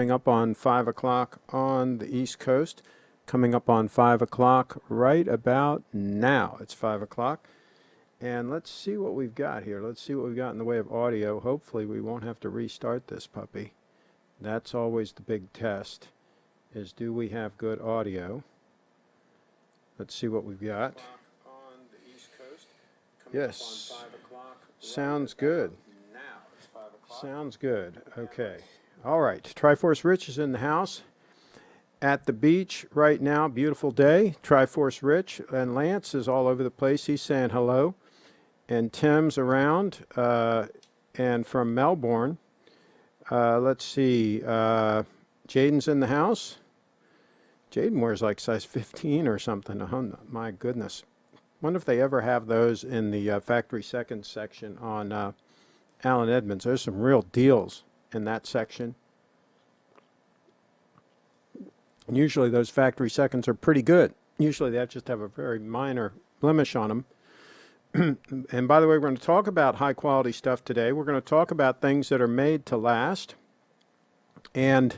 Coming up on 5 o'clock on the East Coast. Coming up on 5 o'clock right about now. It's 5 o'clock. And let's see what we've got here. Let's see what we've got in the way of audio. Hopefully we won't have to restart this puppy. That's always the big test, is do we have good audio? Let's see what we've got. On the East Coast. Yes. Sounds good. Sounds good. Okay. All right. Triforce Rich is in the house. At the beach right now. Beautiful day. Triforce Rich. And Lance is all over the place. He's saying hello. And Tim's around. And from Melbourne. Let's see. Jaden's in the house. Jaden wears like size 15 or something. Oh, my goodness. Wonder if they ever have those in the factory seconds section on Allen Edmonds. There's some real deals in that section. And usually those factory seconds are pretty good. Usually they just have a very minor blemish on them. And by the way, we're going to talk about high quality stuff today. We're going to talk about things that are made to last. And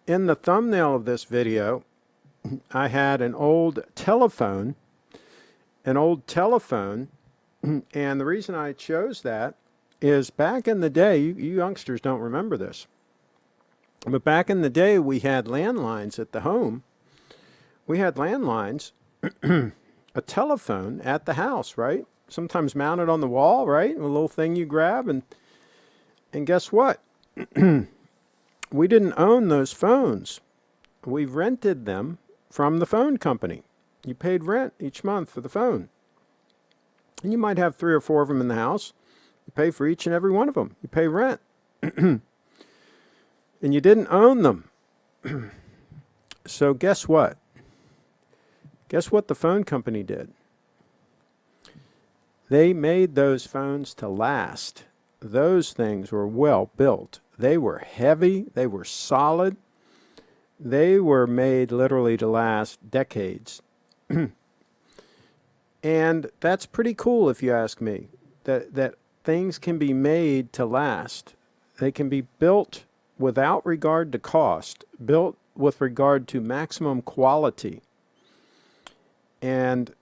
in the thumbnail of this video, I had an old telephone. And the reason I chose that is back in the day, you youngsters don't remember this, but back in the day we had landlines at the home. We had landlines, a telephone at the house, right? Sometimes mounted on the wall, right? A little thing you grab, and guess what? We didn't own those phones. We rented them from the phone company. You paid rent each month for the phone. And you might have 3 or 4 of them in the house. You pay for each and every one of them. You pay rent. And you didn't own them. So guess what? Guess what the phone company did? They made those phones to last. Those things were well built. They were heavy. They were solid. They were made literally to last decades. And that's pretty cool if you ask me, that things can be made to last. They can be built without regard to cost, built with regard to maximum quality. And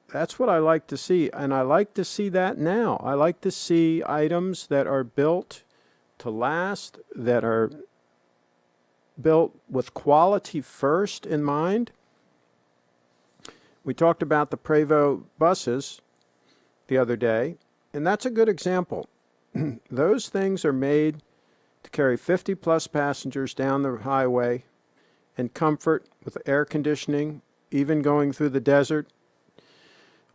that's what I like to see. And I like to see that now. I like to see items that are built to last, that are built with quality first in mind. We talked about the Prevost buses the other day, and that's a good example. Those things are made to carry 50 plus passengers down the highway in comfort with air conditioning, even going through the desert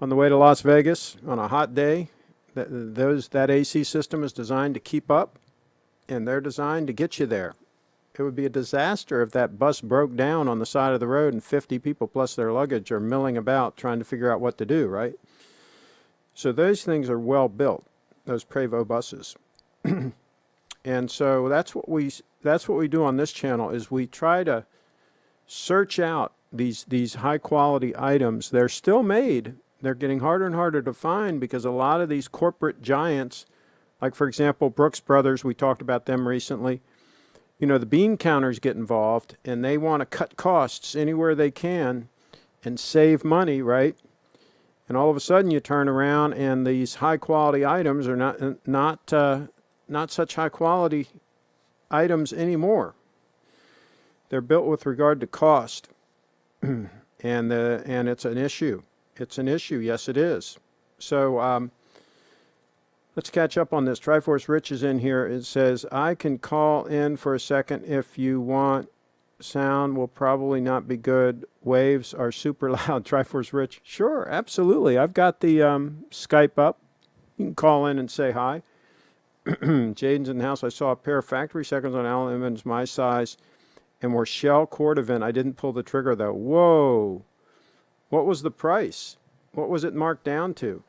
on the way to Las Vegas on a hot day. That AC system is designed to keep up, and they're designed to get you there. It would be a disaster if that bus broke down on the side of the road and 50 people plus their luggage are milling about trying to figure out what to do, right? So those things are well built, those Prevost buses. And so that's what we do on this channel, is we try to search out these high quality items. They're still made. They're getting harder and harder to find because a lot of these corporate giants, like for example Brooks Brothers, we talked about them recently. You know, the bean counters get involved and they want to cut costs anywhere they can and save money, right? And all of a sudden you turn around and these high quality items are not such high quality items anymore. They're built with regard to cost. And it's an issue. It's an issue. Yes, it is. So, let's catch up on this. Triforce Rich is in here. It says, I can call in for a second if you want. Sound will probably not be good. Waves are super loud. Triforce Rich. Sure, absolutely. I've got the Skype up. You can call in and say hi. Jaden's in the house. I saw a pair of factory seconds on Allen Edmonds my size and were shell cordovan. I didn't pull the trigger though. Whoa. What was the price? What was it marked down to?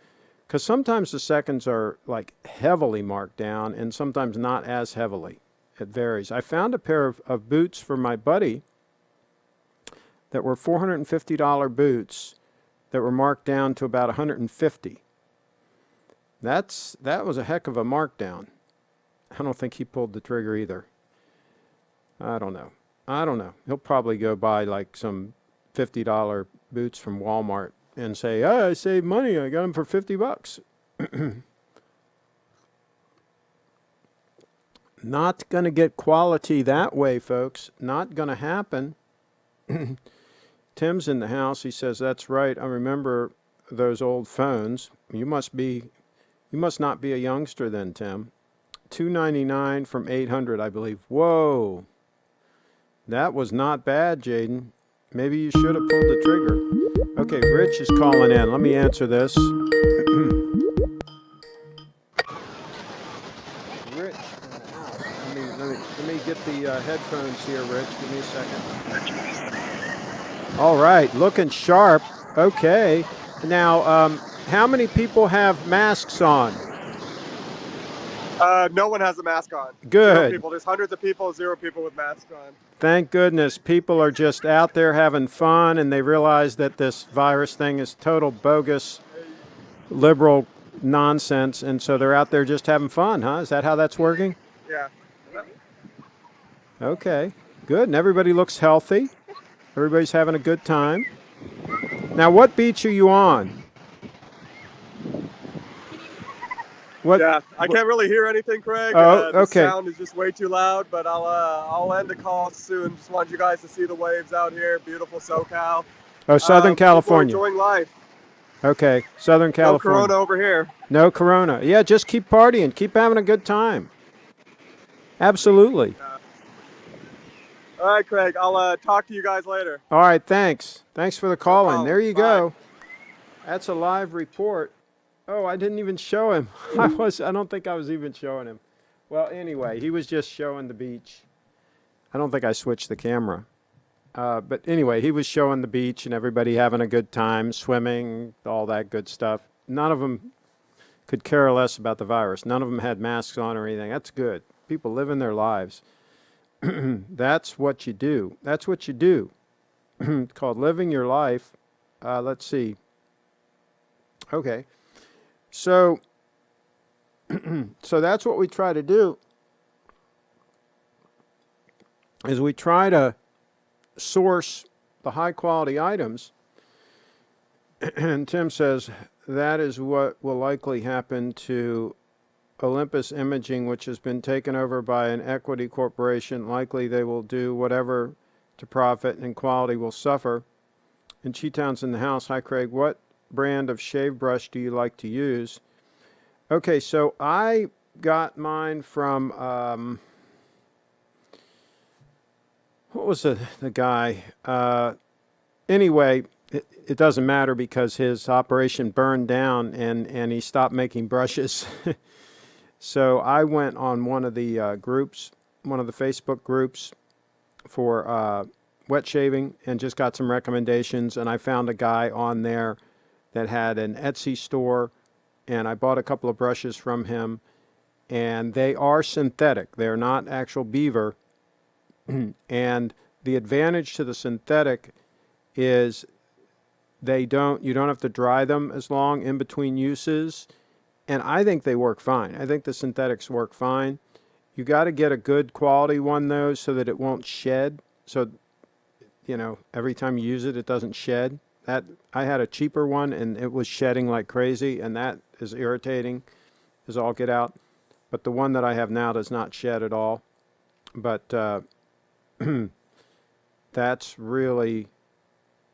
Because sometimes the seconds are like heavily marked down and sometimes not as heavily. It varies. I found a pair of boots for my buddy that were $450 boots that were marked down to about $150. That was a heck of a markdown. I don't think he pulled the trigger either. I don't know. I don't know. He'll probably go buy like some $50 boots from Walmart and say, "Oh, I saved money. I got them for $50." Not going to get quality that way, folks. Not going to happen. Tim's in the house. He says, "That's right. I remember those old phones." You must not be a youngster then, Tim. $299 from 800, I believe. Whoa. That was not bad, Jaden. Maybe you should have pulled the trigger. Okay, Rich is calling in. Let me answer this. Rich in the house. Let me get the headphones here, Rich. Give me a second. All right, looking sharp. Okay. Now, how many people have masks on? No one has a mask on. Zero Good. people. There's hundreds of people, zero people with masks on. Thank goodness people are just out there having fun and they realize that this virus thing is total bogus liberal nonsense, and so they're out there just having fun, huh? Is that how that's working? Yeah. Okay, good. And everybody looks healthy. Everybody's having a good time. Now, what beach are you on? What? Yeah. I can't really hear anything, Craig. Oh, The okay. sound is just way too loud. But I'll end the call soon. Just want you guys to see the waves out here. Beautiful SoCal. Oh, Southern People are California. enjoying life. Okay, Southern No California. corona over here. No corona. Yeah, just keep partying. Keep having a good time. Absolutely. All right, Craig. I'll talk to you guys later. All right, thanks. Thanks for the call in. There you Bye. go. That's a live report. Oh, I didn't even show him. I don't think I was even showing him. Well, anyway, he was just showing the beach. I don't think I switched the camera. But anyway, he was showing the beach and everybody having a good time, swimming, all that good stuff. None of them could care less about the virus. None of them had masks on or anything. That's good. People living their lives. That's what you do. That's what you do. It's called living your life. Let's see. Okay. So that's what we try to do, is we try to source the high quality items. And Tim says that is what will likely happen to Olympus Imaging, which has been taken over by an equity corporation. Likely they will do whatever to profit and quality will suffer. And Cheetown's in the house. Hi, Craig. What brand of shave brush do you like to use? Okay, so I got mine from, what was the guy? Anyway, it doesn't matter because his operation burned down and he stopped making brushes. So I went on one of the groups, one of the Facebook groups for wet shaving, and just got some recommendations. And I found a guy on there that had an Etsy store, and I bought a couple of brushes from him. And they are synthetic. They're not actual beaver. And the advantage to the synthetic is you don't have to dry them as long in between uses. And I think they work fine. I think the synthetics work fine. You got to get a good quality one, though, so that it won't shed. So, every time you use it, it doesn't shed. I had a cheaper one, and it was shedding like crazy, and that is irritating as all get out. But the one that I have now does not shed at all. But that's really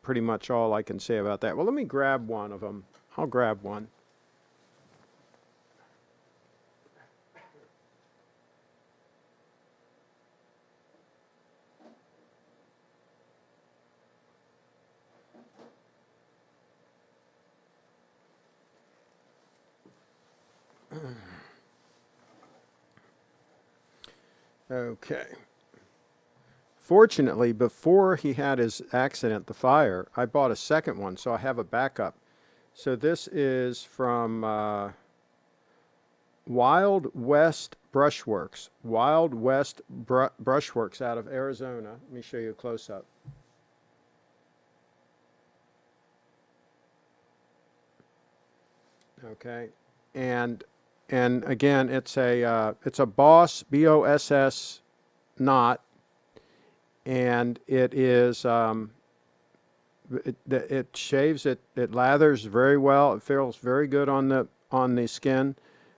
pretty much all I can say about that. Well, let me grab one of them. I'll grab one. Okay. Fortunately, before he had his accident, the fire, I bought a second one, so I have a backup. So this is from Wild West Brushworks. Wild West Brushworks out of Arizona. Let me show you a close-up. Okay. And again, it's a Boss, BOSS knot. and it is, it shaves, it lathers very well. It feels very good on the skin.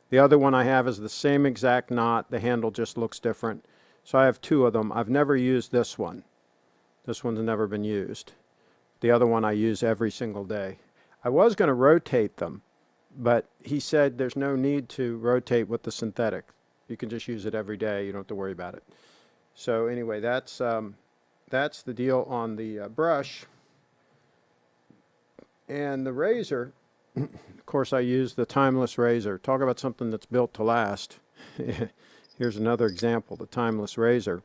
The other one I have is the same exact knot. The handle just looks different. So I have two of them. I've never used this one. This one's never been used. The other one I use every single day. I was going to rotate them, but he said there's no need to rotate with the synthetic. You can just use it every day. You don't have to worry about it. So anyway, that's the deal on the brush. And the razor, of course, I use the timeless razor. Talk about something that's built to last. Here's another example, the timeless razor.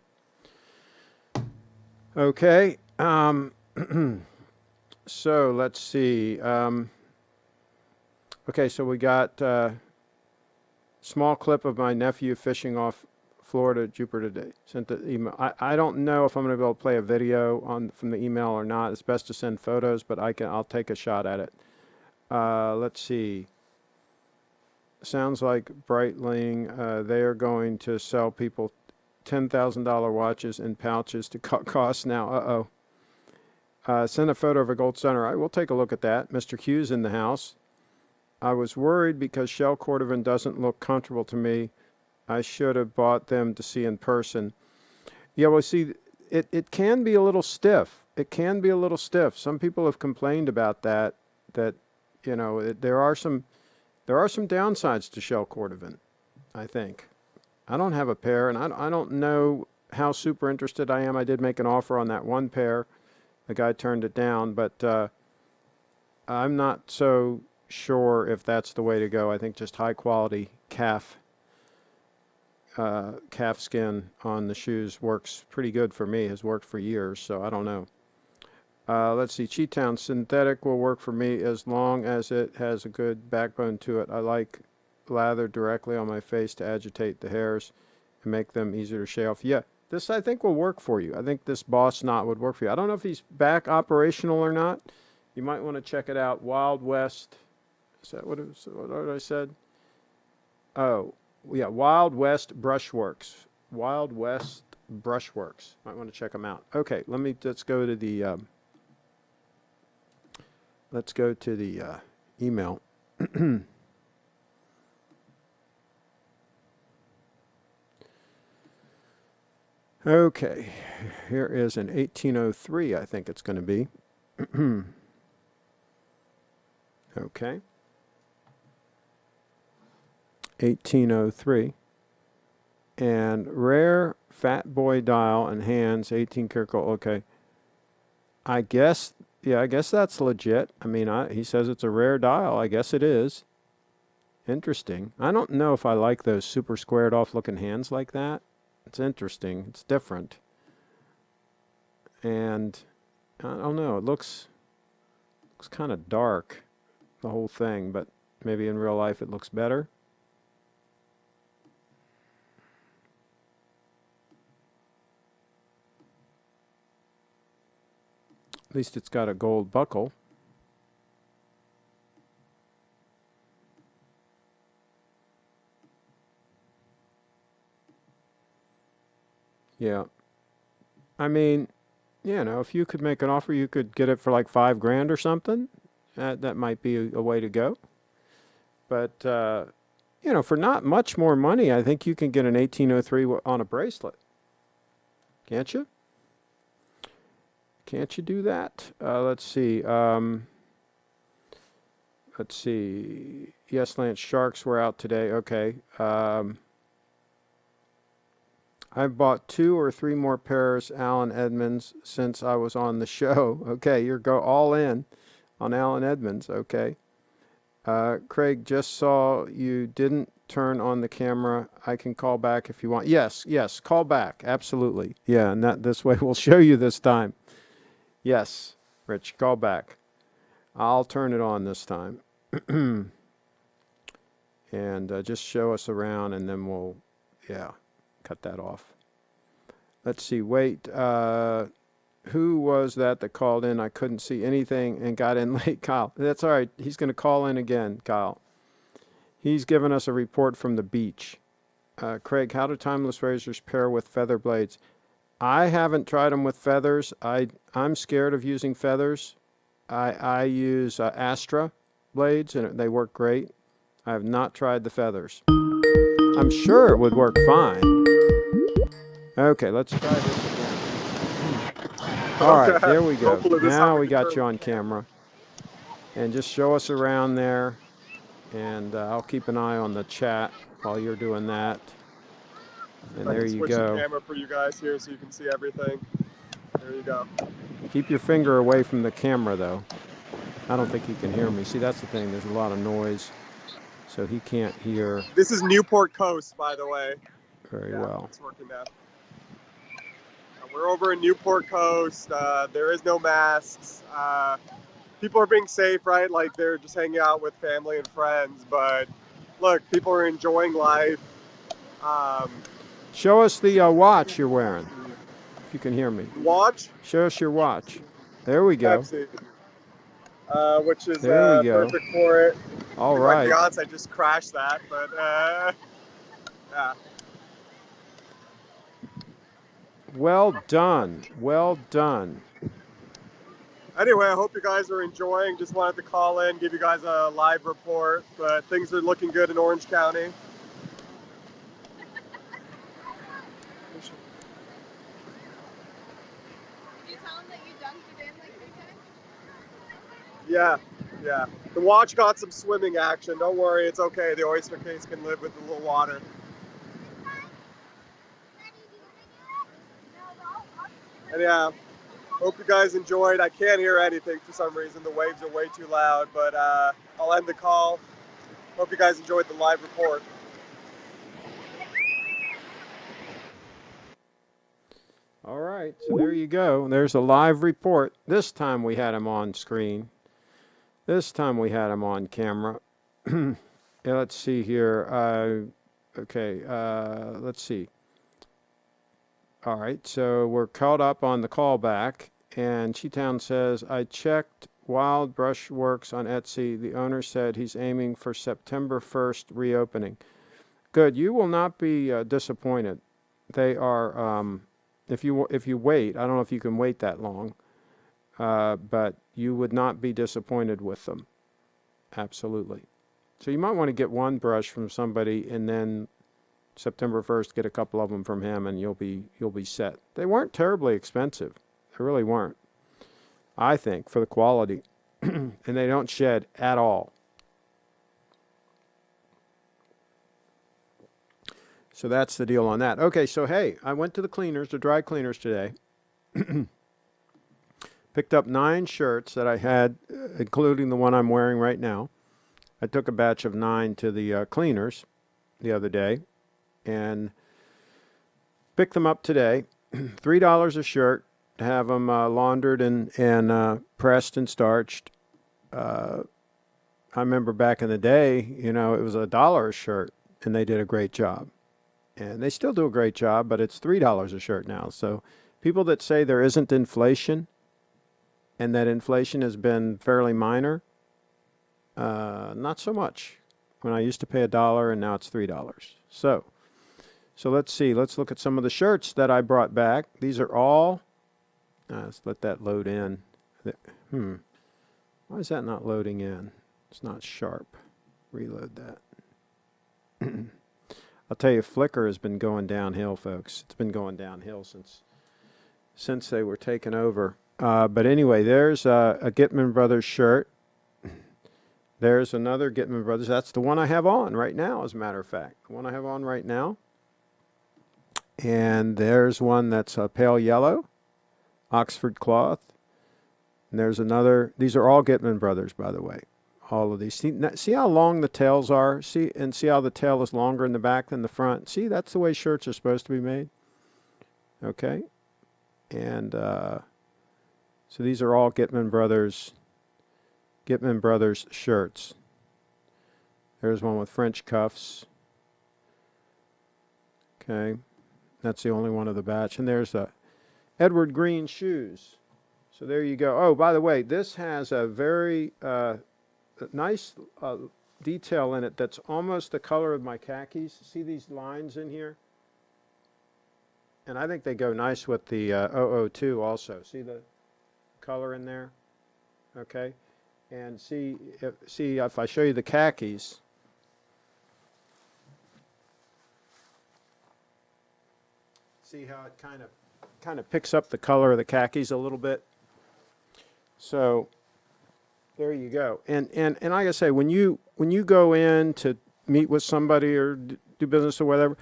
Okay, so let's see. Okay, so we got small clip of my nephew fishing off Florida Jupiter today. Sent the email. I don't know if I'm going to be able to play a video from the email or not. It's best to send photos, but I'll take a shot at it. Let's see. Sounds like Breitling. They are going to sell people $10,000 watches and pouches to cut costs now. Send a photo of a gold center. I will take a look at that. Mr. Hughes in the house. I was worried because shell cordovan doesn't look comfortable to me. I should have bought them to see in person. Yeah, well, see, it can be a little stiff. It can be a little stiff. Some people have complained about that, you know, there are some downsides to shell cordovan, I think. I don't have a pair, and I don't know how super interested I am. I did make an offer on that one pair. The guy turned it down, but I'm not so sure if that's the way to go. I think just high quality calf skin on the shoes works pretty good for me, has worked for years, so I don't know. Let's see, Cheetown synthetic will work for me as long as it has a good backbone to it. I like lather directly on my face to agitate the hairs and make them easier to shave off. Yeah, this I think will work for you. I think this Boss knot would work for you. I don't know if he's back operational or not. You might want to check it out. Wild West. Is that what I said? Oh, yeah, Wild West Brushworks. Wild West Brushworks. Might want to check them out. Okay, let's go to the email. Okay, here is an 1803, I think it's going to be. Okay. 1803. And rare fat boy dial and hands, 18 karat gold. Okay. I guess that's legit. I mean, he says it's a rare dial. I guess it is. Interesting. I don't know if I like those super squared off looking hands like that. It's interesting. It's different. And I don't know. It looks kind of dark, the whole thing, but maybe in real life it looks better. At least it's got a gold buckle. Yeah. I mean, you know, if you could make an offer, you could get it for like $5,000 or something. That might be a way to go. But, you know, for not much more money, I think you can get an 1803 on a bracelet. Can't you? Can't you do that? Let's see. Let's see. Yes, Lance, sharks were out today. Okay. I've bought 2 or 3 more pairs Allen Edmonds since I was on the show. Okay, you're go all in on Allen Edmonds. Okay. Craig, just saw you didn't turn on the camera. I can call back if you want. Yes, call back. Absolutely. Yeah, and this way we'll show you this time. Yes, Rich, call back. I'll turn it on this time. And just show us around, and then we'll, cut that off. Let's see. Wait. Who was that called in? I couldn't see anything and got in late. Kyle. That's all right. He's going to call in again, Kyle. He's given us a report from the beach. Craig, how do timeless razors pair with feather blades? I haven't tried them with feathers. I'm scared of using feathers. I use Astra blades, and they work great. I have not tried the feathers. I'm sure it would work fine. Okay, let's try this again. All right, Okay. there we go. Hopefully this time Now we we can got turn you the on camera. And just show us around there. And I'll keep an eye on the chat while you're doing that. And I there can you switch the go. camera for you guys here so you can see everything. There you go. Keep your finger away from the camera, though. I don't think he can hear me. See, that's the thing. There's a lot of noise, so he can't hear This is Newport Coast, by the way. very Yeah, well. it's working now. We're over in Newport Coast. There is no masks. People are being safe, right? Like they're just hanging out with family and friends. But look, people are enjoying life. Um, Show us the watch you're wearing, if you can hear me. watch Show us your watch. There we go. Pepsi, which is There we go. perfect for it. I All think my right. fiance just crashed that, but yeah. Well done. Well done. Anyway, I hope you guys are enjoying. Just wanted to call in, give you guys a live report. But things are looking good in Orange County. Did you tell him that you dunked it in like 3 times? Yeah, yeah. The watch got some swimming action. Don't worry, it's okay. The oyster case can live with a little water. And yeah, hope you guys enjoyed. I can't hear anything for some reason. The waves are way too loud, but I'll end the call. Hope you guys enjoyed the live report. All right. So there you go. There's a live report. This time we had him on screen. This time we had him on camera. Yeah, let's see here. Okay. Let's see. All right. So we're caught up on the callback. And Cheetown says, I checked Wild Brush Works on Etsy. The owner said he's aiming for September 1st reopening. Good. You will not be disappointed. They are, if you wait, I don't know if you can wait that long, but you would not be disappointed with them. Absolutely. So you might want to get one brush from somebody, and then September 1st, get a couple of them from him, and you'll be set. They weren't terribly expensive. They really weren't, I think, for the quality. And they don't shed at all. So that's the deal on that. Okay, so hey, I went to the dry cleaners today. Picked up 9 shirts that I had, including the one I'm wearing right now. I took a batch of 9 to the cleaners the other day and picked them up today. $3 a shirt to have them laundered and pressed and starched. I remember back in the day, it was $1 a shirt, and they did a great job. And they still do a great job, but it's $3 a shirt now. So people that say there isn't inflation and that inflation has been fairly minor, not so much. When I used to pay $1 and now it's $3. So let's see. Let's look at some of the shirts that I brought back. These are all, let's let that load in. Why is that not loading in? It's not sharp. Reload that. I'll tell you, Flickr has been going downhill, folks. It's been going downhill since they were taken over. But anyway, there's a Gitman Brothers shirt. There's another Gitman Brothers. That's the one I have on right now, as a matter of fact. The one I have on right now. And there's one that's pale yellow, Oxford cloth. And there's another. These are all Gitman Brothers, by the way. All of these. See how long the tails are? See how the tail is longer in the back than the front? See, that's the way shirts are supposed to be made. Okay? And so these are all Gitman Brothers shirts. There's one with French cuffs. Okay? That's the only one of the batch. And there's Edward Green shoes. So there you go. Oh, by the way, this has a very nice detail in it that's almost the color of my khakis. See these lines in here? And I think they go nice with the 002 also. See the color in there? Okay. And see if I show you the khakis. See how it kind of picks up the color of the khakis a little bit. So there you go. And like I say, when you go in to meet with somebody or do business or whatever,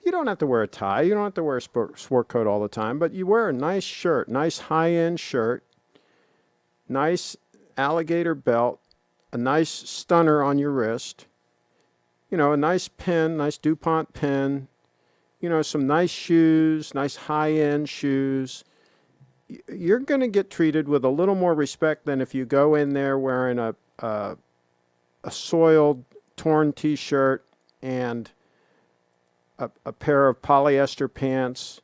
you don't have to wear a tie. You don't have to wear a sport coat all the time, but you wear a nice shirt, nice high-end shirt, nice alligator belt, a nice stunner on your wrist, you know, a nice pin, nice DuPont pin, you know, some nice shoes, nice high-end shoes. You're going to get treated with a little more respect than if you go in there wearing a soiled, torn T-shirt and a pair of polyester pants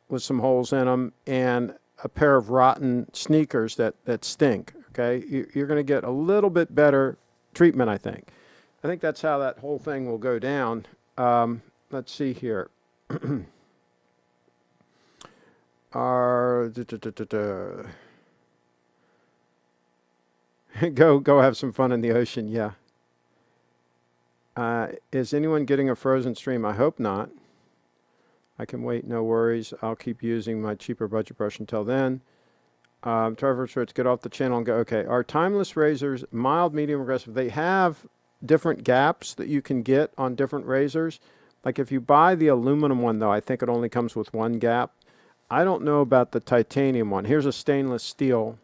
with some holes in them and a pair of rotten sneakers that stink. Okay, you're going to get a little bit better treatment, I think. I think that's how that whole thing will go down. Let's see here. Go have some fun in the ocean. Yeah. Is anyone getting a frozen stream? I hope not. I can wait, no worries. I'll keep using my cheaper budget brush until then. Trevor Schwartz, get off the channel and go. Okay, our timeless razors, mild, medium, aggressive, they have different gaps that you can get on different razors. Like if you buy the aluminum one, though, I think it only comes with one gap. I don't know about the titanium one. Here's a stainless steel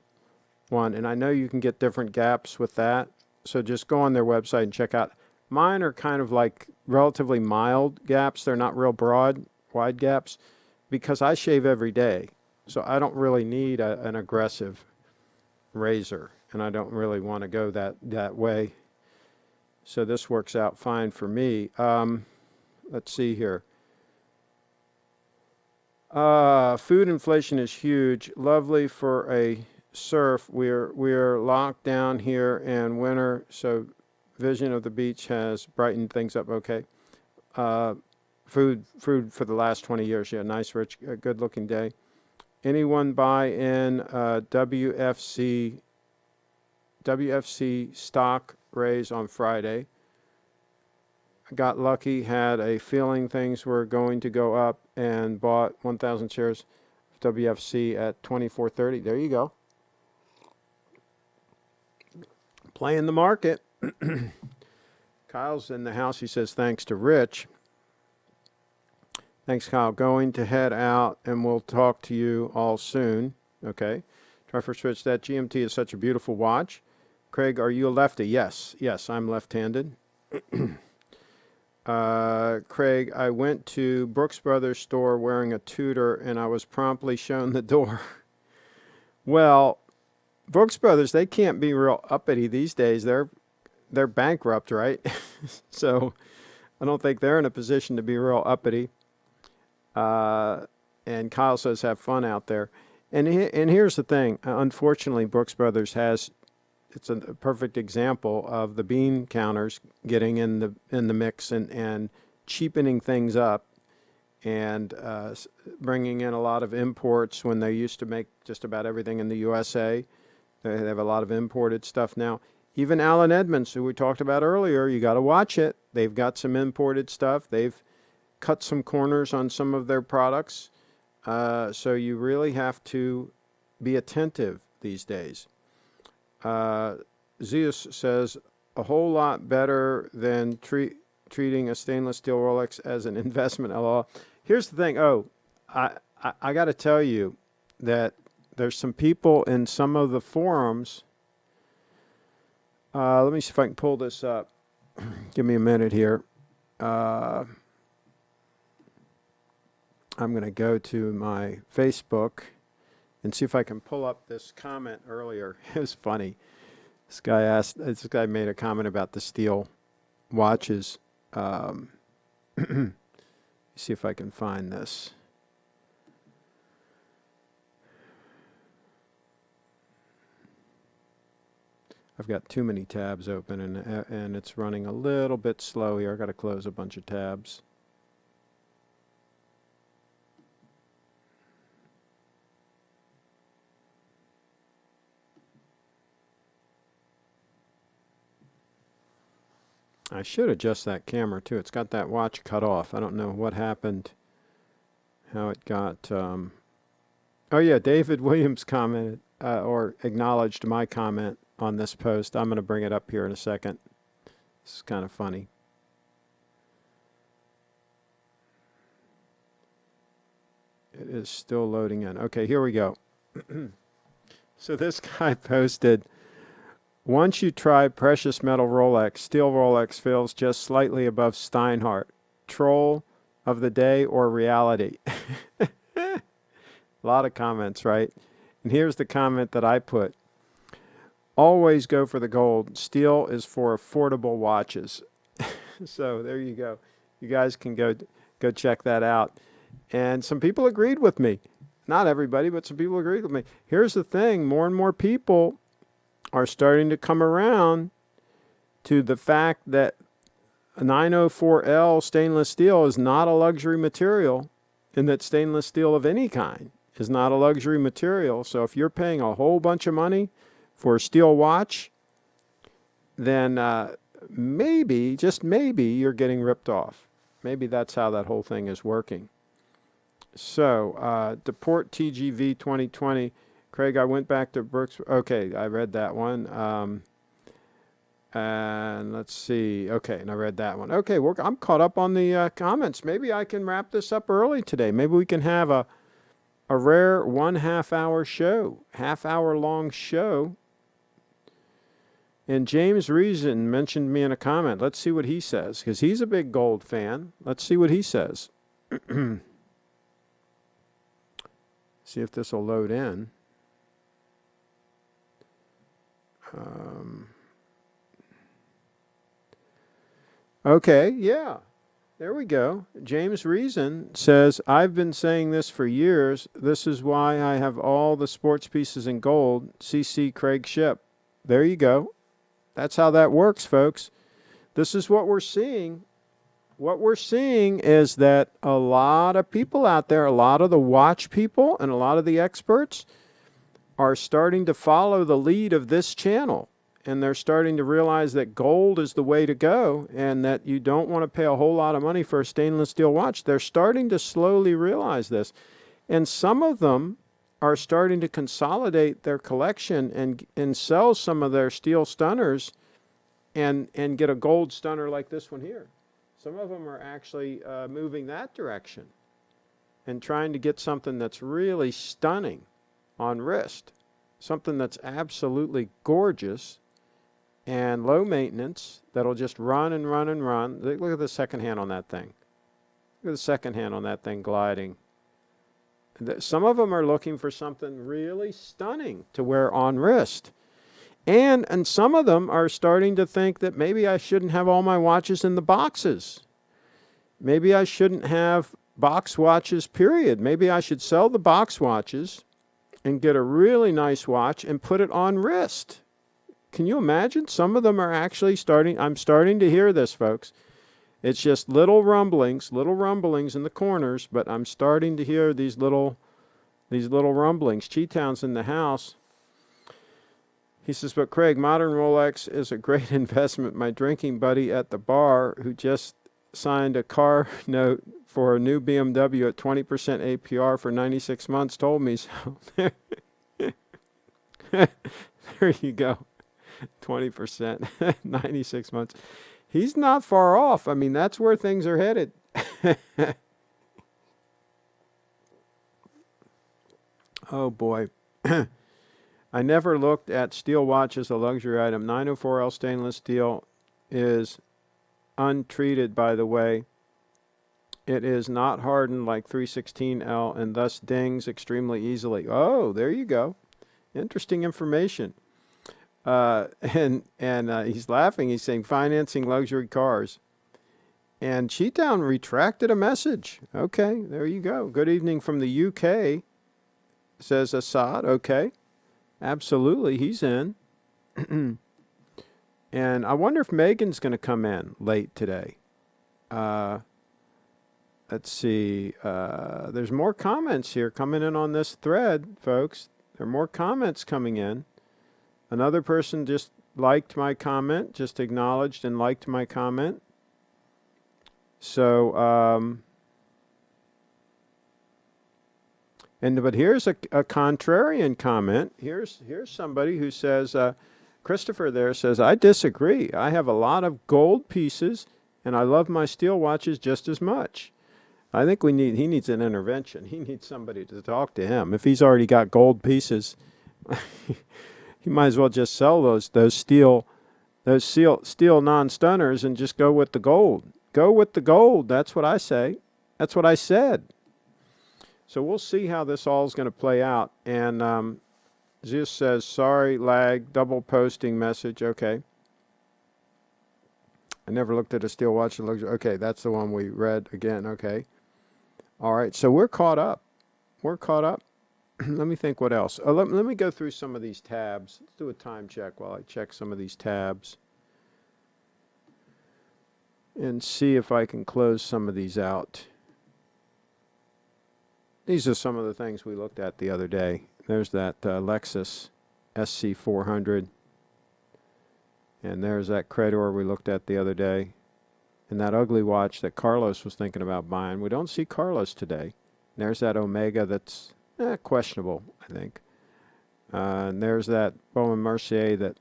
one, and I know you can get different gaps with that. So just go on their website and check out. Mine are kind of like relatively mild gaps. They're not real broad, wide gaps, because I shave every day. So I don't really need an aggressive razor, and I don't really want to go that way. So this works out fine for me. Let's see here. Food inflation is huge. Lovely for a surf. We're locked down here in winter, so vision of the beach has brightened things up. Okay. Food for the last 20 years. Yeah, nice, rich, good-looking day. Anyone buy in WFC stock raise on Friday? Got lucky, had a feeling things were going to go up, and bought 1,000 shares of WFC at 24.30. There you go. Playing the market. Kyle's in the house. He says thanks to Rich. Thanks, Kyle. Going to head out, and we'll talk to you all soon. Okay. Try for switch. That GMT is such a beautiful watch. Craig, are you a lefty? Yes. Yes, I'm left-handed. Craig, I went to Brooks Brothers store wearing a Tudor, and I was promptly shown the door. Well, Brooks Brothers, they can't be real uppity these days. They're bankrupt, right? So I don't think they're in a position to be real uppity. And Kyle says, have fun out there. And here's the thing. Unfortunately, Brooks Brothers it's a perfect example of the bean counters getting in the mix and cheapening things up and bringing in a lot of imports when they used to make just about everything in the USA. They have a lot of imported stuff now. Even Allen Edmonds, who we talked about earlier, you got to watch it. They've got some imported stuff. They've cut some corners on some of their products. So you really have to be attentive these days. Zeus says, a whole lot better than treating a stainless steel Rolex as an investment. LOL. Here's the thing. I got to tell you that there's some people in some of the forums. Let me see if I can pull this up. Give me a minute here. I'm going to go to my Facebook and see if I can pull up this comment earlier. It was funny. This guy made a comment about the steel watches. See if I can find this. I've got too many tabs open and it's running a little bit slow here. I got to close a bunch of tabs. I should adjust that camera too. It's got that watch cut off. I don't know what happened, how it got. Oh yeah, David Williams commented or acknowledged my comment on this post. I'm going to bring it up here in a second. This is kind of funny. It is still loading in. Okay, here we go. So this guy posted, once you try precious metal Rolex, steel Rolex feels just slightly above Steinhardt. Troll of the day or reality? A lot of comments, right? And here's the comment that I put. Always go for the gold. Steel is for affordable watches. So there you go. You guys can go check that out. And some people agreed with me. Not everybody, but some people agreed with me. Here's the thing. More and more people are starting to come around to the fact that a 904L stainless steel is not a luxury material, and that stainless steel of any kind is not a luxury material. So if you're paying a whole bunch of money for a steel watch, then maybe, just maybe, you're getting ripped off. Maybe that's how that whole thing is working. So, Deport TGV 2020. Craig, I went back to Brooks. Okay, I read that one. And let's see. Okay, and I read that one. Okay, I'm caught up on the comments. Maybe I can wrap this up early today. Maybe we can have a rare 1/2 hour show, half-hour long show. And James Reason mentioned me in a comment. Let's see what he says, because he's a big gold fan. Let's see what he says. See if this will load in. Okay, yeah. There we go. James Reason says, I've been saying this for years. This is why I have all the sports pieces in gold. CC Craig Ship. There you go. That's how that works, folks. This is what we're seeing. What we're seeing is that a lot of people out there, a lot of the watch people and a lot of the experts are starting to follow the lead of this channel. And they're starting to realize that gold is the way to go and that you don't want to pay a whole lot of money for a stainless steel watch. They're starting to slowly realize this. And some of them are starting to consolidate their collection and sell some of their steel stunners and get a gold stunner like this one here. Some of them are actually moving that direction and trying to get something that's really stunning on wrist, something that's absolutely gorgeous and low maintenance that'll just run and run and run. Look at the second hand on that thing. Look at the second hand on that thing gliding. Some of them are looking for something really stunning to wear on wrist. And some of them are starting to think that maybe I shouldn't have all my watches in the boxes. Maybe I shouldn't have box watches, period. Maybe I should sell the box watches and get a really nice watch and put it on wrist. Can you imagine? Some of them are actually I'm starting to hear this, folks. It's just little rumblings in the corners, but I'm starting to hear these little rumblings. Cheetown's in the house. He says, but Craig, modern Rolex is a great investment. My drinking buddy at the bar who just signed a car note for a new BMW at 20% APR for 96 months told me so. There you go. 20%, 96 months. He's not far off. I mean, that's where things are headed. Oh, boy. I never looked at steel watch as a luxury item. 904L stainless steel is untreated, by the way. It is not hardened like 316L and thus dings extremely easily. Oh, there you go. Interesting information. And he's laughing. He's saying financing luxury cars. And Cheetown retracted a message. Okay, there you go. Good evening from the UK, says Assad. Okay, absolutely, he's in. And I wonder if Megan's going to come in late today. Let's see. There's more comments here coming in on this thread, folks. There are more comments coming in. Another person just liked my comment, just acknowledged and liked my comment. So, but here's a contrarian comment. Here's somebody who says, Christopher there says, I disagree. I have a lot of gold pieces, and I love my steel watches just as much. I think he needs an intervention. He needs somebody to talk to him. If he's already got gold pieces, he might as well just sell those steel non-stunners and just go with the gold. Go with the gold. That's what I say. That's what I said. So we'll see how this all is going to play out. And Zeus says, sorry, lag, double posting message. Okay. I never looked at a steel watch. Okay, that's the one we read again. Okay. All right, so we're caught up. We're caught up. Let me think what else. Let me go through some of these tabs. Let's do a time check while I check some of these tabs and see if I can close some of these out. These are some of the things we looked at the other day. There's that Lexus SC400. And there's that Credor we looked at the other day. And that ugly watch that Carlos was thinking about buying. We don't see Carlos today. There's that Omega that's questionable, I think. And there's that Bowman Mercier that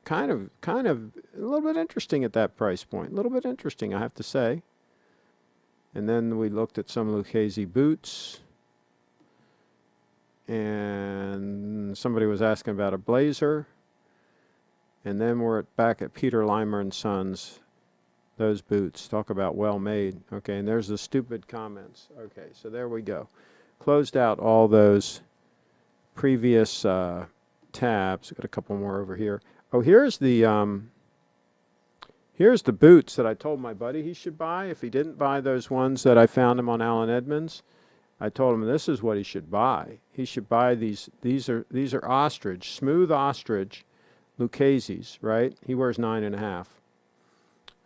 kind of a little bit interesting at that price point. A little bit interesting, I have to say. And then we looked at some Lucchese boots. And somebody was asking about a blazer. And then we're back at Peter Limer and Sons. Those boots. Talk about well made. Okay, and there's the stupid comments. Okay, so there we go. Closed out all those previous tabs. Got a couple more over here. Oh, here's the boots that I told my buddy he should buy. If he didn't buy those ones that I found him on Alan Edmonds, I told him this is what he should buy. He should buy these. These are ostrich, smooth ostrich, Lucchese's, right? He wears 9.5.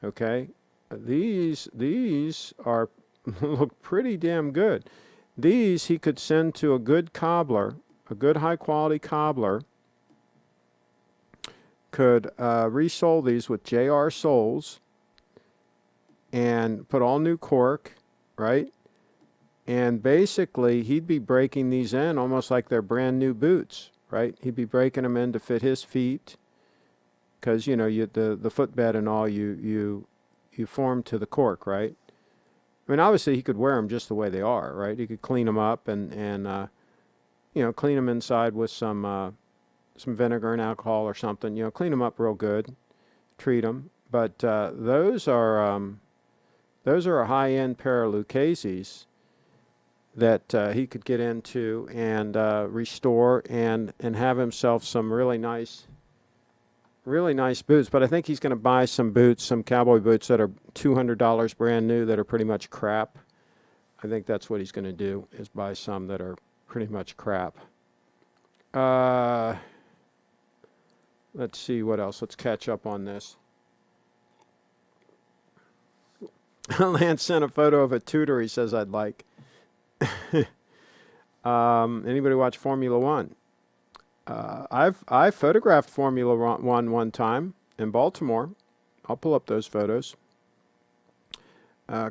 Okay, these are look pretty damn good. These he could send to a good cobbler, a good high quality cobbler. Could resole these with JR soles and put all new cork, right? And basically, he'd be breaking these in almost like they're brand new boots, right? He'd be breaking them in to fit his feet, because you know the footbed and all you form to the cork, right? I mean, obviously he could wear them just the way they are, right? He could clean them up and clean them inside with some vinegar and alcohol or something. You know, clean them up real good, treat them. But those are a high-end pair of Lucchese's that he could get into and restore and have himself some really nice boots. But I think he's going to buy some boots, some cowboy boots that are $200 brand new that are pretty much crap. I think that's what he's going to do, is buy some that are pretty much crap. Let's see what else. Let's catch up on this. Lance sent a photo of a Tudor he says I'd like. Anybody watch Formula One? I photographed Formula One time in Baltimore. I'll pull up those photos.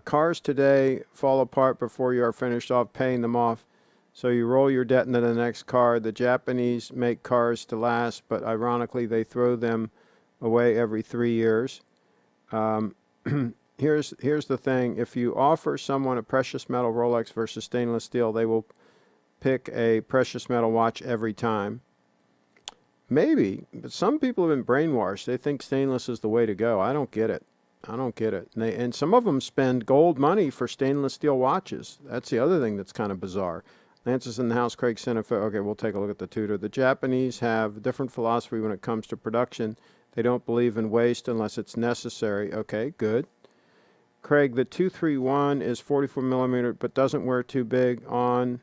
Cars today fall apart before you are finished off paying them off. So you roll your debt into the next car. The Japanese make cars to last, but ironically they throw them away every 3 years. Here's the thing. If you offer someone a precious metal Rolex versus stainless steel, they will pick a precious metal watch every time. Maybe, but some people have been brainwashed. They think stainless is the way to go. I don't get it. And some of them spend gold money for stainless steel watches. That's the other thing that's kind of bizarre. Lance is in the house. Craig sent a photo. Okay, we'll take a look at the Tudor. The Japanese have a different philosophy when it comes to production. They don't believe in waste unless it's necessary. Okay, good. Craig, the 231 is 44 millimeter, but doesn't wear too big on,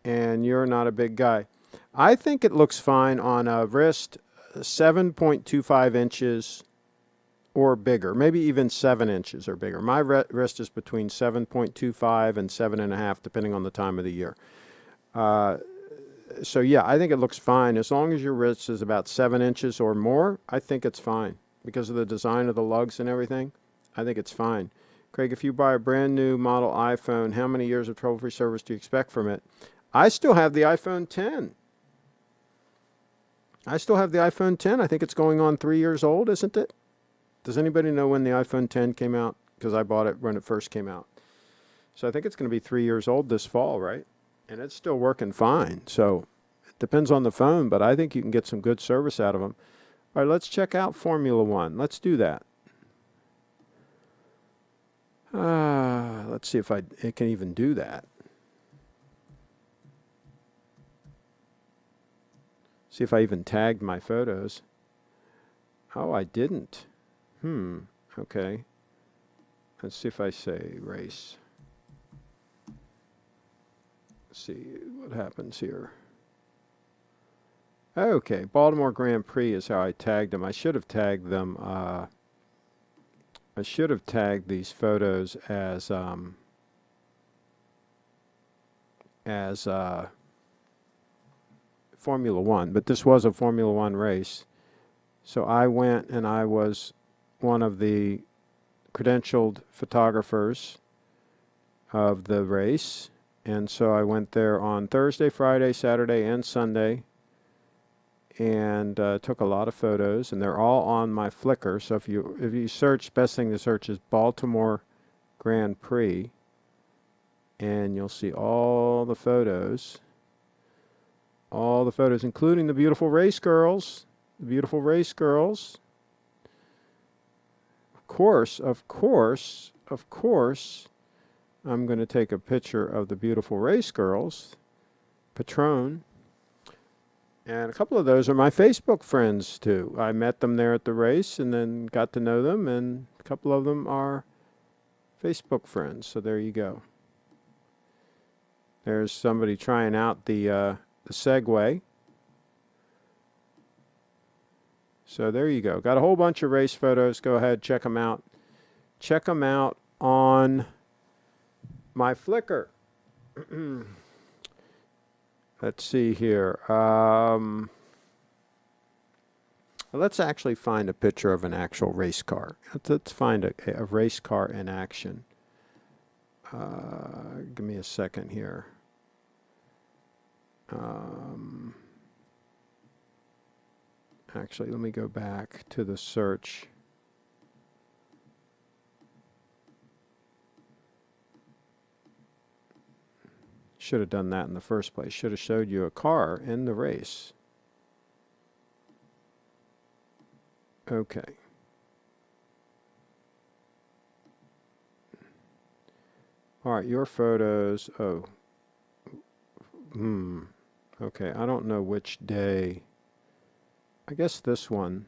and you're not a big guy. I think it looks fine on a wrist 7.25 inches or bigger, maybe even 7 inches or bigger. My wrist is between 7.25 and 7.5, depending on the time of the year. So yeah, I think it looks fine. As long as your wrist is about 7 inches or more, I think it's fine. Because of the design of the lugs and everything, I think it's fine. Craig, if you buy a brand new model iPhone, how many years of trouble-free service do you expect from it? I still have the iPhone 10. I still have the iPhone 10. I think it's going on 3 years old, isn't it? Does anybody know when the iPhone 10 came out? Because I bought it when it first came out. So I think it's going to be 3 years old this fall, right? And it's still working fine. So it depends on the phone, but I think you can get some good service out of them. All right, let's check out Formula One. Let's do that. Let's see if it can even do that. See if I even tagged my photos. Oh, I didn't. Okay. Let's see if I say race. Let's see what happens here. Okay, Baltimore Grand Prix is how I tagged them. I should have tagged them. I should have tagged these photos as Formula One, but this was a Formula One race. So I went and I was one of the credentialed photographers of the race. And so I went there on Thursday, Friday, Saturday, and Sunday and took a lot of photos. And they're all on my Flickr. So if you search, best thing to search is Baltimore Grand Prix. And you'll see all the photos. All the photos, including the beautiful race girls. The beautiful race girls. Of course, I'm going to take a picture of the beautiful race girls, Patron. And a couple of those are my Facebook friends, too. I met them there at the race and then got to know them, and a couple of them are Facebook friends. So there you go. There's somebody trying out the Segway. So there you go. Got a whole bunch of race photos. Go ahead, check them out. Check them out on my Flickr. Let's see here. Let's actually find a picture of an actual race car. Let's find a race car in action. Give me a second here. Actually, let me go back to the search. Should have done that in the first place. Should have showed you a car in the race. Okay. All right, your photos. Oh. Okay, I don't know which day. I guess this one.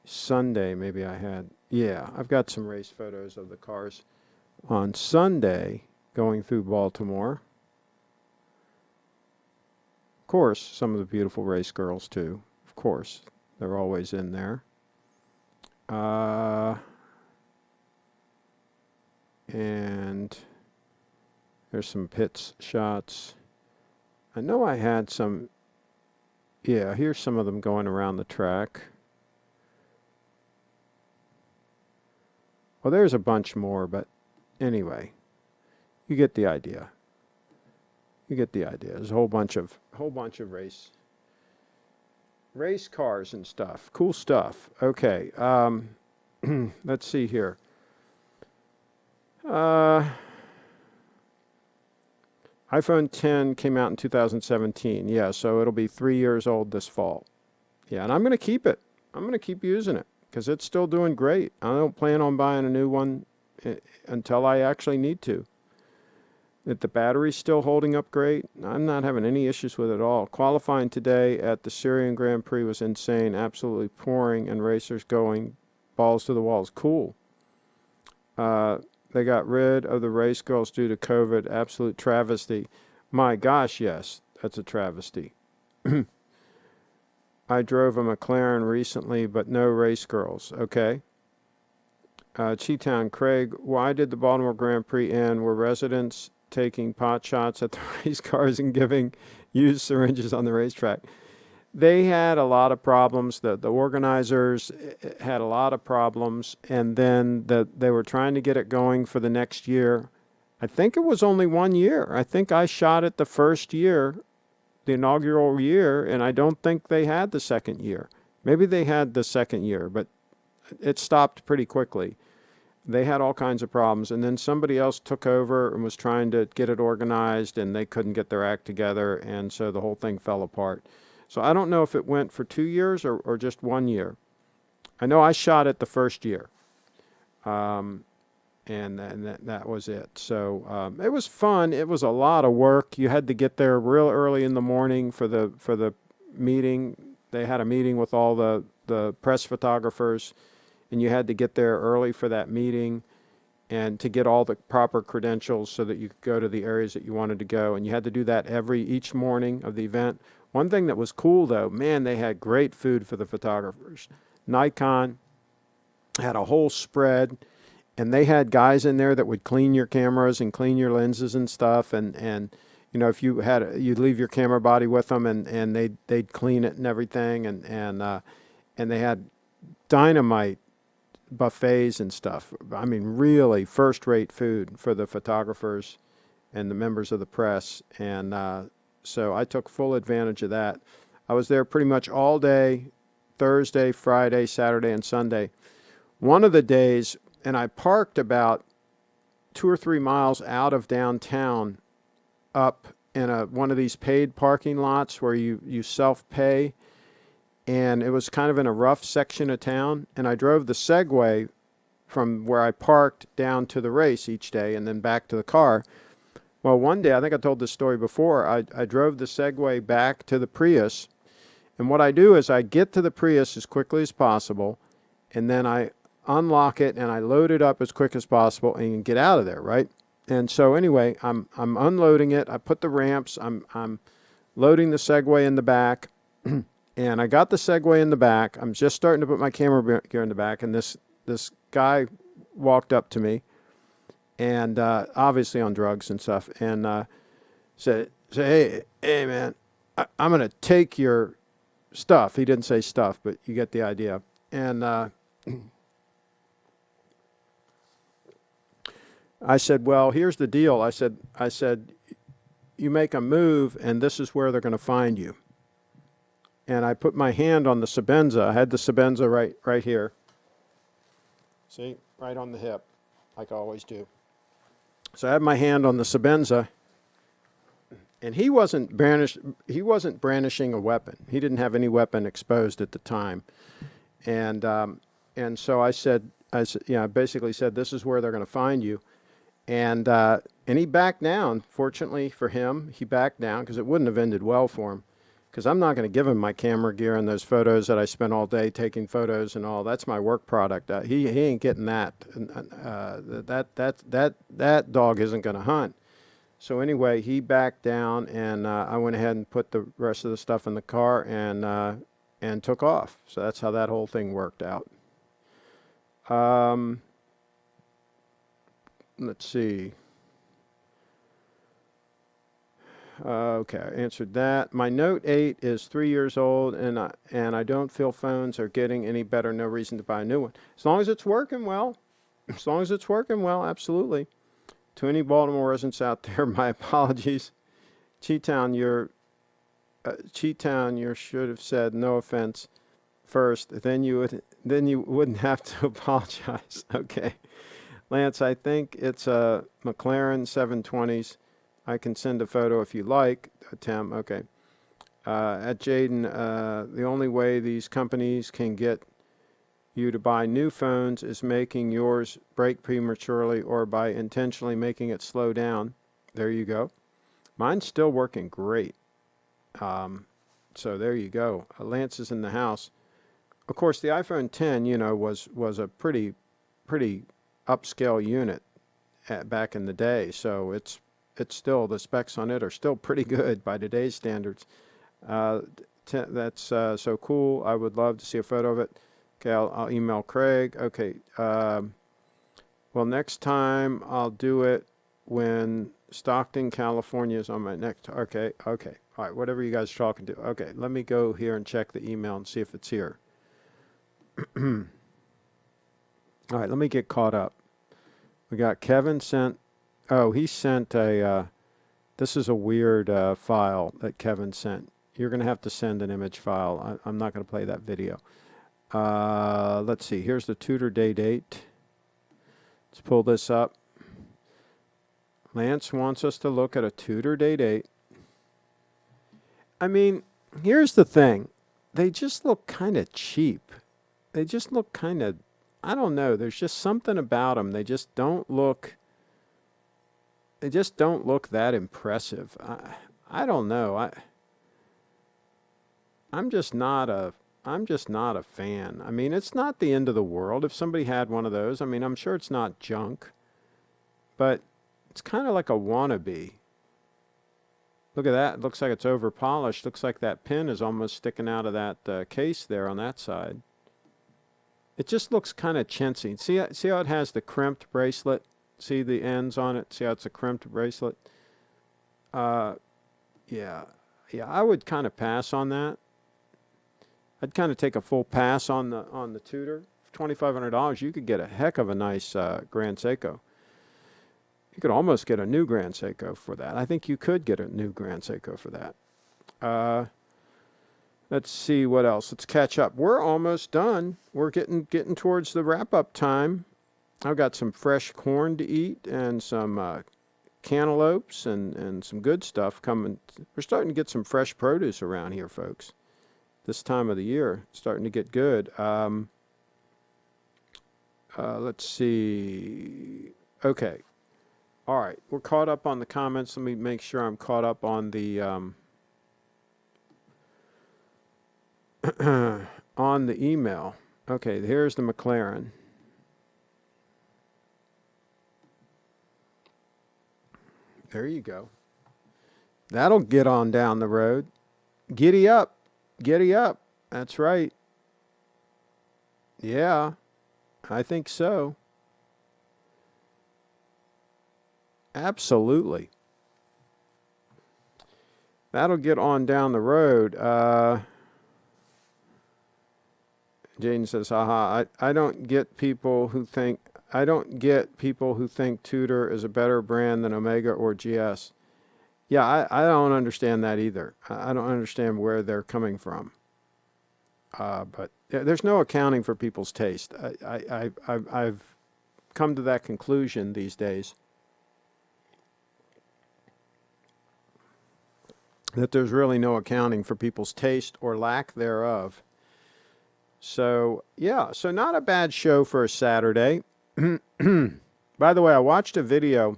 Sunday, maybe I had. Yeah, I've got some race photos of the cars on Sunday going through Baltimore. Of course, some of the beautiful race girls, too. Of course, they're always in there. And there's some pits shots. I know I had some. Yeah, here's some of them going around the track. Well, there's a bunch more, but anyway, you get the idea. You get the idea. There's a whole bunch of race cars and stuff. Cool stuff. Okay. Let's see here. iPhone 10 came out in 2017. Yeah, so it'll be 3 years old this fall. Yeah, and I'm going to keep it. I'm going to keep using it because it's still doing great. I don't plan on buying a new one until I actually need to. That the battery's still holding up great. I'm not having any issues with it at all. Qualifying today at the Syrian Grand Prix was insane, absolutely pouring, and racers going balls to the walls. Cool. They got rid of the race girls due to COVID. Absolute travesty. My gosh, yes, that's a travesty. I drove a McLaren recently, but no race girls. Okay. Cheetown, Craig, why did the Baltimore Grand Prix end? Were residents taking pot shots at the race cars and giving used syringes on the racetrack. They had a lot of problems. The organizers had a lot of problems, and then they were trying to get it going for the next year. I think it was only 1 year. I think I shot it the first year, the inaugural year, and I don't think they had the second year. Maybe they had the second year, but it stopped pretty quickly. They had all kinds of problems, and then somebody else took over and was trying to get it organized, and they couldn't get their act together, and so the whole thing fell apart. So I don't know if it went for 2 years or just 1 year. I know I shot it the first year, and that was it. So it was fun. It was a lot of work. You had to get there real early in the morning for the meeting. They had a meeting with all the press photographers, and you had to get there early for that meeting and to get all the proper credentials so that you could go to the areas that you wanted to go. And you had to do that each morning of the event. One thing that was cool, though, man, they had great food for the photographers. Nikon had a whole spread, and they had guys in there that would clean your cameras and clean your lenses and stuff. And you know, if you'd leave your camera body with them, and they'd clean it and everything. And they had dynamite buffets and stuff. I mean, really first-rate food for the photographers and the members of the press. And so I took full advantage of that. I was there pretty much all day, Thursday, Friday, Saturday, and Sunday. One of the days, and I parked about 2 or 3 miles out of downtown up in one of these paid parking lots where you self-pay, and it was kind of in a rough section of town, and I drove the Segway from where I parked down to the race each day and then back to the car. Well, one day, I think I told this story before, I drove the Segway back to the Prius, and what I do is I get to the Prius as quickly as possible, and then I unlock it and I load it up as quick as possible and get out of there, right? And so anyway, I'm unloading it. I put the ramps. I'm loading the Segway in the back, and I got the Segway in the back. I'm just starting to put my camera gear in the back, and this guy walked up to me, and obviously on drugs and stuff, and said, hey man, I'm going to take your stuff. He didn't say stuff, but you get the idea. And I said, well, here's the deal. I said, you make a move, and this is where they're going to find you. And I put my hand on the Sabenza. I had the Sabenza right here. See, right on the hip, like I always do. So I had my hand on the Sabenza, and he wasn't brandishing a weapon. He didn't have any weapon exposed at the time. And so I basically said, this is where they're going to find you. And he backed down. Fortunately for him, he backed down because it wouldn't have ended well for him. Because I'm not going to give him my camera gear and those photos that I spent all day taking photos and all. That's my work product. He ain't getting that. That dog isn't going to hunt. So anyway, he backed down, and I went ahead and put the rest of the stuff in the car and took off. So that's how that whole thing worked out. Let's see. Okay, I answered that. My Note 8 is 3 years old, and I don't feel phones are getting any better. No reason to buy a new one. As long as it's working well. As long as it's working well, absolutely. To any Baltimore residents out there, my apologies. Cheetown, you should have said no offense first. Then you wouldn't have to apologize. Okay. Lance, I think it's a McLaren 720s. I can send a photo if you like. Tim, okay. At Jaden, the only way these companies can get you to buy new phones is making yours break prematurely or by intentionally making it slow down. There you go. Mine's still working great. So there you go. Lance is in the house. Of course, the iPhone 10, was a pretty upscale unit back in the day. So it's still, the specs on it are still pretty good by today's standards. That's so cool. I would love to see a photo of it. Okay, I'll email Craig. Okay. Well, next time I'll do it when Stockton, California is on my next. Okay. All right, whatever you guys are talking to. Okay, let me go here and check the email and see if it's here. All right, let me get caught up. We got Kevin sent. Oh, he sent a. This is a weird file that Kevin sent. You're going to have to send an image file. I'm not going to play that video. Let's see. Here's the tutor day date. Let's pull this up. Lance wants us to look at a tutor day date. I mean, here's the thing. They just look kind of cheap. They just look kind of, I don't know. There's just something about them. They just don't look that impressive. I don't know. I'm just not a fan. I mean, it's not the end of the world if somebody had one of those. I mean, I'm sure it's not junk, but it's kind of like a wannabe. Look at that. It looks like it's over polished. Looks like that pin is almost sticking out of that case there on that side. It just looks kind of chintzy. See how it has the crimped bracelet? See the ends on it? See how it's a crimped bracelet? Yeah, I would kind of pass on that. I'd kind of take a full pass on the Tudor. For $2,500, you could get a heck of a nice Grand Seiko. You could almost get a new Grand Seiko for that. I think you could get a new Grand Seiko for that. Let's see what else. Let's catch up. We're almost done. We're getting towards the wrap-up time. I've got some fresh corn to eat and some cantaloupes and some good stuff coming. We're starting to get some fresh produce around here, folks. This time of the year, it's starting to get good. Let's see. Okay. All right. We're caught up on the comments. Let me make sure I'm caught up on the on the email. Okay, here's the McLaren. There you go. That'll get on down the road. Giddy up. Giddy up. That's right. Yeah, I think so. Absolutely. That'll get on down the road. Jaden says, haha, I don't get people who think Tudor is a better brand than Omega or GS. Yeah, I don't understand that either. I don't understand where they're coming from. But there's no accounting for people's taste. I've come to that conclusion these days, that there's really no accounting for people's taste or lack thereof. So, yeah, so not a bad show for a Saturday. By the way, I watched a video.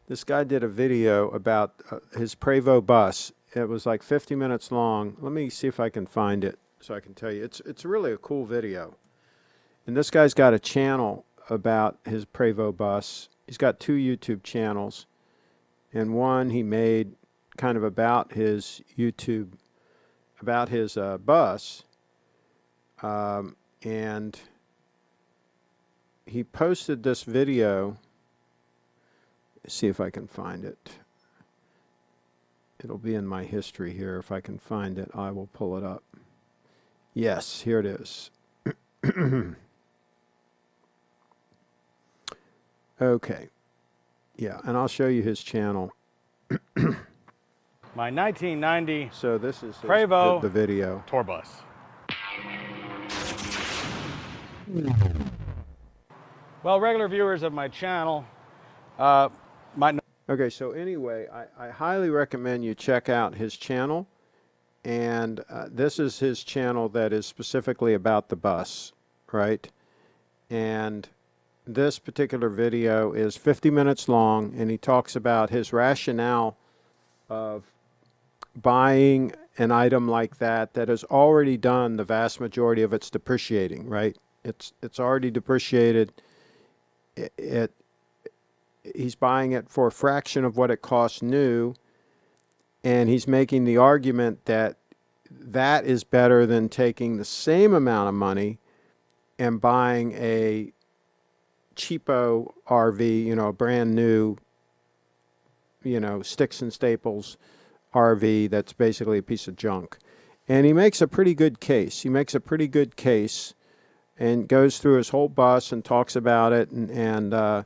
This guy did a video about his Prevost bus. It was like 50 minutes long. Let me see if I can find it so I can tell you. It's really a cool video. And this guy's got a channel about his Prevost bus. He's got 2 YouTube channels. And one he made kind of about his YouTube, about his bus. And he posted this video. Let's see if I can find it. It'll be in my history here. If I can find it, I will pull it up. Yes, here it is. Okay. Yeah, and I'll show you his channel. My 1990 So this is Prevost the video. tour bus. Well, regular viewers of my channel might know. Okay, so anyway, I highly recommend you check out his channel. And this is his channel that is specifically about the bus, right? And this particular video is 50 minutes long, and he talks about his rationale of buying an item like that has already done the vast majority of its depreciating, right? It's already depreciated. He's buying it for a fraction of what it costs new, and he's making the argument that that is better than taking the same amount of money and buying a cheapo RV, you know, a brand new, you know, sticks and staples RV that's basically a piece of junk. And he makes a pretty good case. He makes a pretty good case and goes through his whole bus and talks about it and the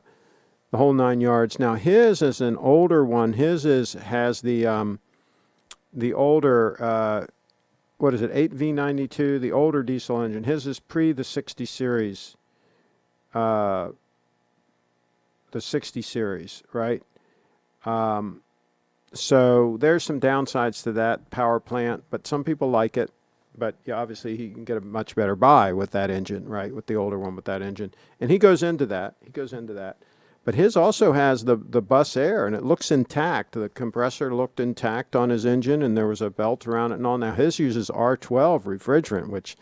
whole 9 yards. Now his is an older one. His has the older what is it, 8V92, the older diesel engine. His is pre the 60 series, the 60 series, right? So there's some downsides to that power plant, but some people like it. But yeah, obviously he can get a much better buy with that engine, right? With the older one with that engine. And he goes into that. But his also has the bus air, and it looks intact. The compressor looked intact on his engine, and there was a belt around it and all. Now his uses R12 refrigerant, which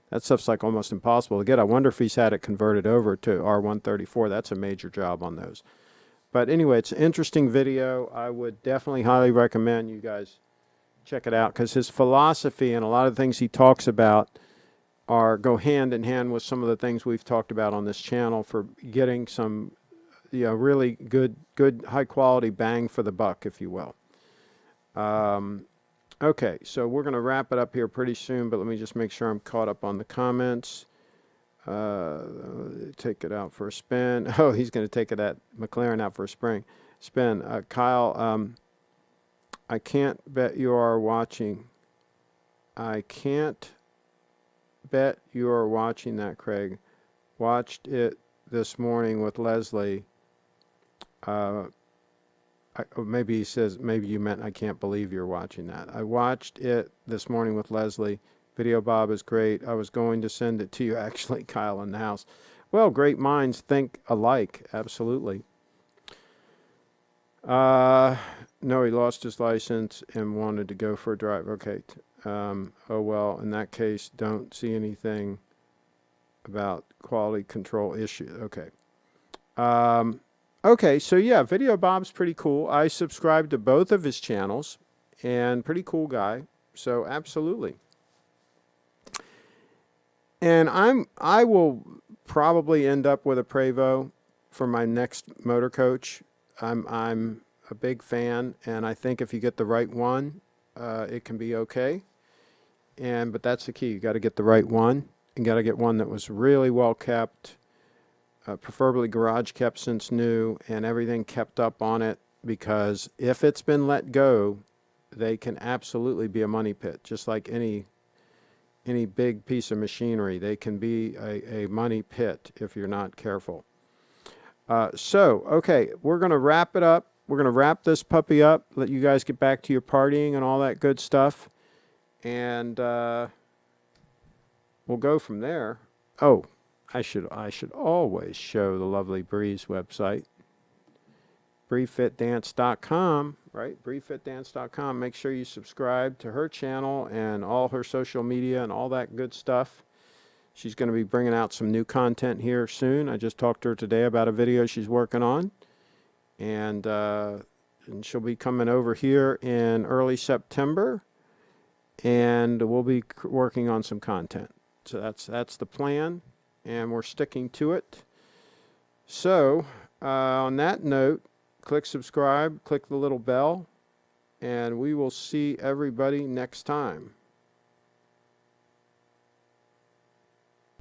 that stuff's like almost impossible to get. I wonder if he's had it converted over to R134. That's a major job on those. But anyway, it's an interesting video. I would definitely highly recommend you guys check it out, because his philosophy and a lot of the things he talks about go hand in hand with some of the things we've talked about on this channel for getting some, you know, really good high quality bang for the buck, if you will. Okay, so we're going to wrap it up here pretty soon, but let me just make sure I'm caught up on the comments. Take it out for a spin. Oh, he's going to take it at McLaren out for a spin. Kyle, I can't bet you are watching. I can't bet you are watching that, Craig. Watched it this morning with Leslie. Maybe he says, maybe you meant I can't believe you're watching that. I watched it this morning with Leslie. Video Bob is great. I was going to send it to you, actually, Kyle, in the house. Well, great minds think alike. Absolutely. No, he lost his license and wanted to go for a drive. Okay. Oh, well, in that case, don't see anything about quality control issue. Okay. Okay, so yeah, Video Bob's pretty cool. I subscribe to both of his channels, and pretty cool guy. So absolutely. And I will probably end up with a Prevost for my next motor coach. I'm a big fan, and I think if you get the right one, it can be okay. But that's the key. You got to get the right one. You got to get one that was really well kept, preferably garage kept since new, and everything kept up on it, because if it's been let go, they can absolutely be a money pit, just like any big piece of machinery. They can be a money pit if you're not careful. Okay, we're going to wrap it up. We're going to wrap this puppy up, let you guys get back to your partying and all that good stuff. And we'll go from there. Oh, I should always show the lovely Bree's website. BreeFitDance.com, right? BreeFitDance.com. Make sure you subscribe to her channel and all her social media and all that good stuff. She's going to be bringing out some new content here soon. I just talked to her today about a video she's working on. And she'll be coming over here in early September. And we'll be working on some content. So that's the plan. And we're sticking to it. So, on that note, click subscribe, click the little bell, and we will see everybody next time.